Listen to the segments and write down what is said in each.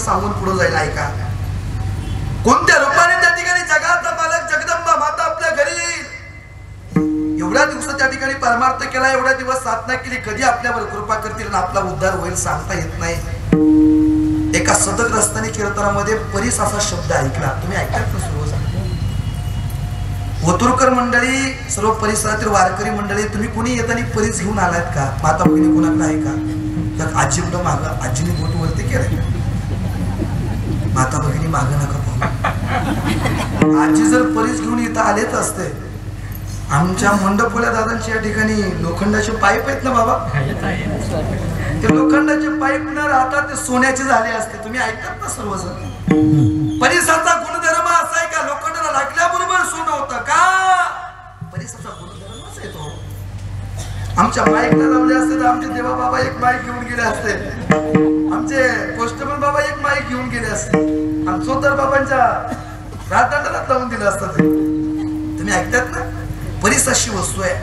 सांगून पुढे जाईल. ऐका, कोणत्या रूपाने त्या ठिकाणी जगाचा मालक जगदंबा माता आपल्या घरी येईल. एवढ्या दिवस त्या ठिकाणी परमार्थ केला, एवढ्या दिवस साधना केली, कधी आपल्यावर कृपा करतील आणि आपला उद्धार होईल सांगता येत नाही. एका सदग्रस्तानी कीर्तनामध्ये परीस असा शब्द ऐकला. तुम्ही ऐकलात ना? सर्व ओतूरकर मंडळी, सर्व परिसरातील वारकरी मंडळी, तुम्ही कोणी येताना परीस घेऊन आलात का? माता भगिनी कोणाकडे आहे का? तर आजीकडं मागं, आजीने बोट वरती केलंय. माता भगिनी मागं नका पाहू. आजी जर परीस घेऊन इथं आलेच असते. आमच्या मंडपोल्या दादांची या ठिकाणी लोखंडाचे पाईप आहेत ना बाबा, ते लोखंडाचे पाईप न राहता ते सोन्याचे झाले असते. तुम्ही ऐकतात ना सर्वजण? परिसाचा गुणधर्म असा आहे का लोखंडाला लागल्याबरोबर सोनं होतं का? परिसाचा गुणधर्मच आहे तो. आमच्या बाईकला लावले असते तर आमचे देवा बाबा एक बाईक घेऊन गेले असते, आमचे पोस्टमन बाबा एक बाईक घेऊन गेले असते, आमच्या चोतर बाबांच्या राजदंडात लावून दिलं असतं ते. तुम्ही ऐकतात ना? परीस अशी वस्तू आहे.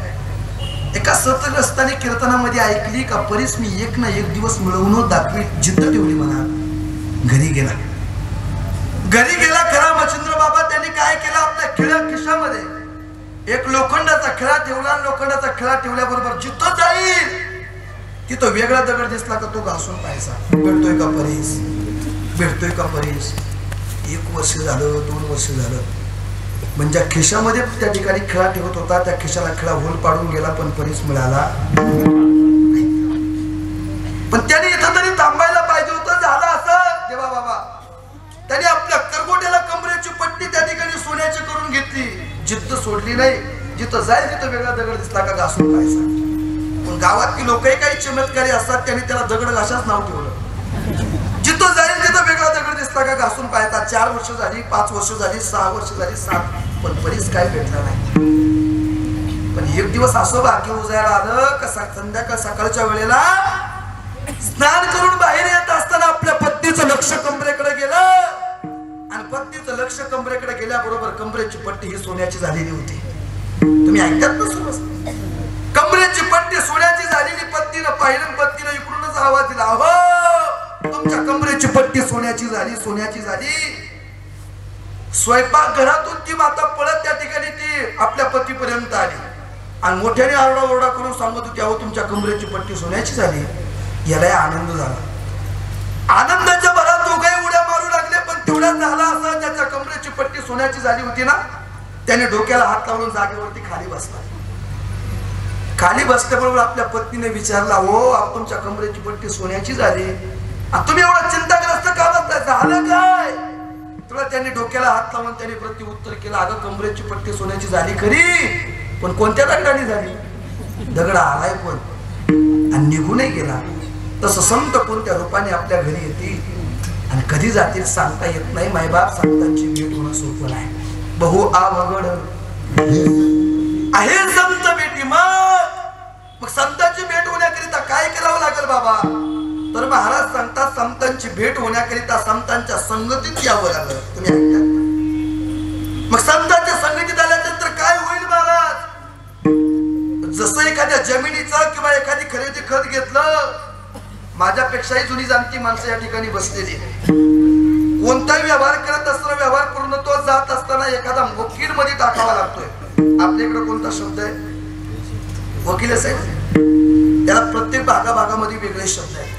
एका सतग्रस्ताने कीर्तनामध्ये ऐकली का परीस मी एक ना एक दिवस मिळवून दाखवी, जिद्द ठेवली म्हणा. घरी गेला खरा मच्छिंद्र बाबा. त्यांनी काय केलं? आपल्या खिळ्या खिशामध्ये एक लोखंडाचा खिळा ठेवला. लोखंडाचा खिळा ठेवल्याबरोबर जिथं जाईल तिथं वेगळा दगड दिसला का तो घासून पाहायचा. भेटतोय का परीस? भेटतोय का परीस? 1 वर्ष झालं, 2 वर्ष झालं. म्हणजे खिशामध्ये त्या ठिकाणी खिळा ठेवत होता, त्या खिशाला खिळा होल पाडून गेला, पण परीस मिळाला. पण त्याने इथं तरी थांबायला पाहिजे होतं. झालं असं देवा बाबा, त्याने आपल्या करगोट्याला कमरेची पट्टी त्या ठिकाणी सोन्याची करून घेतली. जिद्द सोडली नाही. जिथं जाईल तिथं वेगळा दगड दिसला का घासून पाहायचा. पण गावातली लोकही काही चमत्कारी असतात, त्यांनी त्याला दगड घासाच नाव ठेवलं. जिथं जाईल तिथं वेगळा दगड दिसला का घासून पाहायचा. 4 वर्ष झाली, 5 वर्ष झाली, 6 वर्ष झाली, 7, पण परीस काय भेटला नाही. पण एक दिवस असं भाग्य उजायला आलं का संध्याकाळ सकाळच्या वेळेला स्नान करून बाहेर येत असताना आपल्या पत्नीचं लक्ष कमरेकडे गेलं आणि पत्नीचं लक्ष कमरेकडे गेल्याबरोबर कमरेची पट्टी ही सोन्याची झालेली होती. तुम्ही ऐकतात ना सर्व? कमरेची पट्टी सोन्याची झालेली. पत्नीनं पाहिलं, पत्नीनं इकडूनच आवाज दिला, हो तुमच्या कमरेची पट्टी सोन्याची झाली, सोन्याची झाली. स्वयंपाक घरातून ती माता पळत त्या ठिकाणी ती आपल्या पतीपर्यंत आली आणि मोठ्याने आरडाओरडा करून सांगत होती, अहो तुमच्या कमरेची पट्टी सोन्याची झाली. याला आनंद झाला. आनंदाच्या भरात दोघे उड्या मारू लागले. पण तेवढ्यात झाला असं, ज्याच्या कमरेची पट्टी सोन्याची झाली होती ना, त्याने डोक्याला हात लावून जागेवरती खाली बसला. खाली बसल्याबरोबर आपल्या पत्नीने विचारला, हो तुमच्या कमरेची पट्टी सोन्याची झाली, तुम्ही एवढा चिंताग्रस्त का बसलाय? झालं काय? तुला त्यांनी डोक्याला हात लावून त्याने प्रत्युत्तर केलं, अगं कमरेची पट्टी सोन्याची झाली खरी, पण कोणत्या दगडाने झाली? दगड आलाय पण आणि निघूनही गेला. तसं संत कोणत्या रूपाने आपल्या घरी येतील आणि कधी जातील सांगता येत नाही. मायबाप संतांची भेट होणं सोपं नाही. बहु अवघड आहे संत भेटी. मग संतांची भेट होण्याकरिता काय करावं लागेल बाबा? तर महाराज सांगतात, संतांची भेट होण्याकरिता संतांच्या संगतीत यावं लागलं. तुम्ही ऐकता? मग संतांच्या संगतीत आल्यानंतर काय होईल महाराज? जसं एखाद्या जमिनीचं किंवा एखादी खरेदी खत घेतलं, माझ्यापेक्षाही जुनी जाणती माणसं या ठिकाणी बसलेली. कोणताही व्यवहार करत असताना, व्यवहार करून तो जात असताना एखादा वकील मध्ये टाकावा लागतोय. आपल्याकडे कोणता शब्द आहे? वकील असेल, त्याला प्रत्येक भागाभागामध्ये वेगळे शब्द आहेत.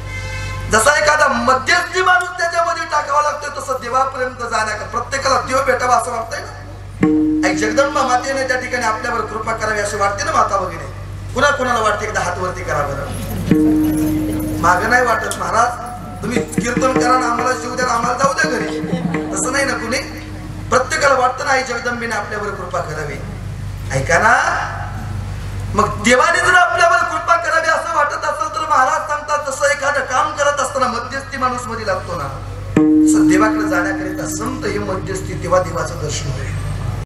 जसा एखादा मध्यस्थी माणूस त्याच्यामध्ये टाकावा लागतोय, तसं देवापर्यंत जाण्याचा प्रत्येकाला देव भेटावा असं वाटतंय ना. एक जगदंबा मातेने त्या ठिकाणी आपल्यावर कृपा करावी असे वाटते ना माता वगैरे. कुणा कुणाला वाटते एकदा हात वरती करा बरं. माग नाही वाटत महाराज, तुम्ही कीर्तन करा ना, आम्हाला शिव द्या, आम्हाला जाऊ द्या घरी, तसं नाही ना कुणी. प्रत्येकाला वाटतं ना आई जगदंबेने आपल्यावर कृपा करावी. ऐका ना, मग देवाने जर आपल्यावर कृपा करावी असं वाटत असेल तर महाराज सांगतात, तसं एखादं काम करत असताना मध्यस्थी माणूस मध्ये लागतो ना, तसं देवाकडे जाण्याकरिता संत हे मध्यस्थी देवा देवाचं दर्शन होईल.